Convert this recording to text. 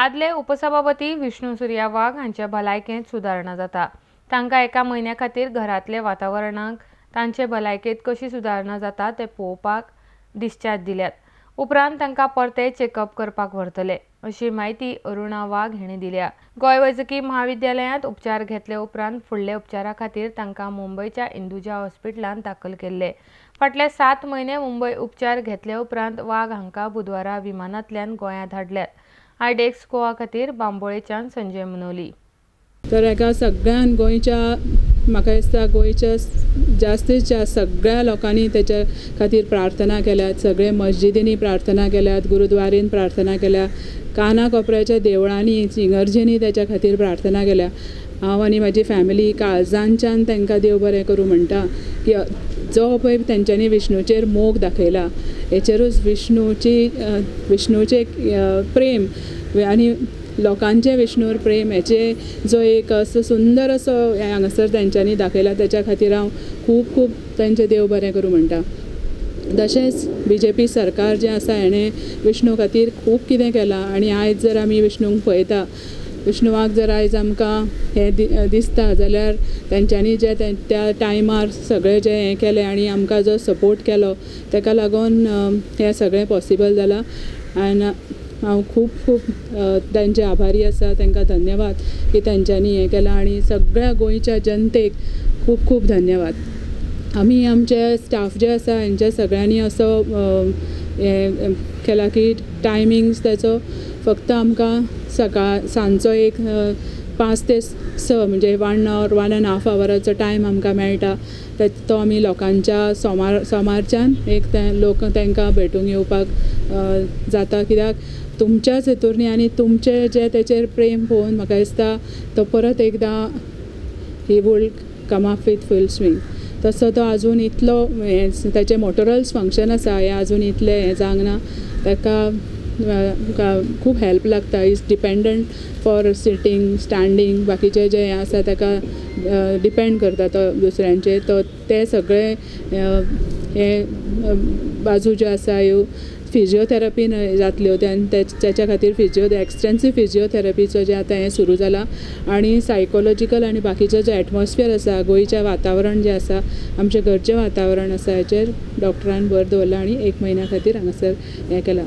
आदले उपसभापती विष्णू सुर्या वाघ हांच्या भलायकेंत सुदारणा जाता। तांकां एका म्हयन्या खातीर घरांतले वातावरणाक तांचे भलायकेंत कशी सुदारणा जाता तें पळोवपाक डिस्चार्ज दिल्यात। उपरांत तांकां परते चेकअप करपाक व्हरतले, अशी माहिती अरुणा वाघ हांणी दिल्या। गोंय वैजकी महाविद्यालयांत उपचार घेतले उपरांत फुडले उपचारा खातीर तांकां मुंबयच्या इंदुजा हॉस्पिटलांत दाखल केल्ले। फाटले 7 म्हयने मुंबय उपचार घेतले उपरांत वाघ हांकां बुधवारा विमानांतल्यान गोंयांत धाडल्यात। आयडेक्स गोवा खातीर बांबोळेच्यान संजय मनोली। तर एका सगळ्यान गोंयच्या म्हाका दिसता गोंयच्या जास्तीत जास्त सगळ्या लोकांनी तेच्या खातीर प्रार्थना केल्यात। सगळे मस्जिदींनी प्रार्थना केल्यात, गुरुद्वारीन प्रार्थना केल्या, काना कोपऱ्याच्या देवळांनी इगर्जेनी तेच्या खातीर प्रार्थना केल्या। हांव आनी म्हाजी फॅमिली काळजांच्यान तांकां देव बरें करूं म्हणटा की जो पळय तेंच्यांनी विष्णूचेर मोग दाखयला हेचेरूच विष्णूचे प्रेम आनी लोकांचे विष्णूर प्रेम हेचे जो एक असो सुंदर असो हांगासर तेंच्यांनी दाखयला तेच्या खातीर हांव खूब खूब तांचें देव बरें करूं म्हणटा। तशेंच BJP सरकार जें आसा हेणें विष्णू खातीर खूब कितें केलां आनी आयज जर आमी विष्णूक पळयता, विष्णुवाक जर आयज आमकां हें दिसता जाल्यार तेंच्यांनी जे त्या टायमार सगळें जें हें केलें आनी आमकां जो सपोर्ट केलो तेका लागून हें सगळें पॉसिबल जालां। आनी हांव खूब खूब तांचे आभारी आसा, तांकां धन्यवाद की तेंच्यांनी हें केलां आनी सगळ्या गोंयच्या जनतेक खूब खूब धन्यवाद। आमी आमचे स्टाफ जे आसा हेंचे सगळ्यांनी असो हें केला की टायमिंग्स तेचो फक्त आमकां सांजचो एक 5 ते 6 म्हणजे 1 hour 1.5 hourचो टायम आमकां मेळटा। तो आमी लोकांच्या सोमारच्यान एक लोक तांकां भेटूंक येवपाक जाता, कित्याक तुमच्याच हेतूंनी आनी तुमचे जे तेचेर प्रेम पळोवन म्हाका दिसता तो परत एकदां ही would come up with full swing. तसो तो आजून इतलो ताचें मोटोरल्स फंक्शन आसा हें आजून इतलें हें जावंक ना, ताका खूब हेल्प लागता। Is dependent for sitting standing बाकीचें जें हें आसा ताका डिपेंड करता तो दुसऱ्यांचेर। तो ते सगळे हे बाजू ज्यो आसा ह्यो फिजिओथेरपीन जातल्यो तेच्या खातीर एक्सटेन्सीव फिजिओथेरपीचो जें आतां हें सुरू जालां आनी सायकोलॉजिकल आनी बाकीचो जो एटमॉस्फियर आसा गोंयचें वातावरण जें आसा आमचें घरचें वातावरण आसा हेचेर डॉक्टरान भर दवरला आनी 1 म्हयन्या खातीर हांगासर हें केलां।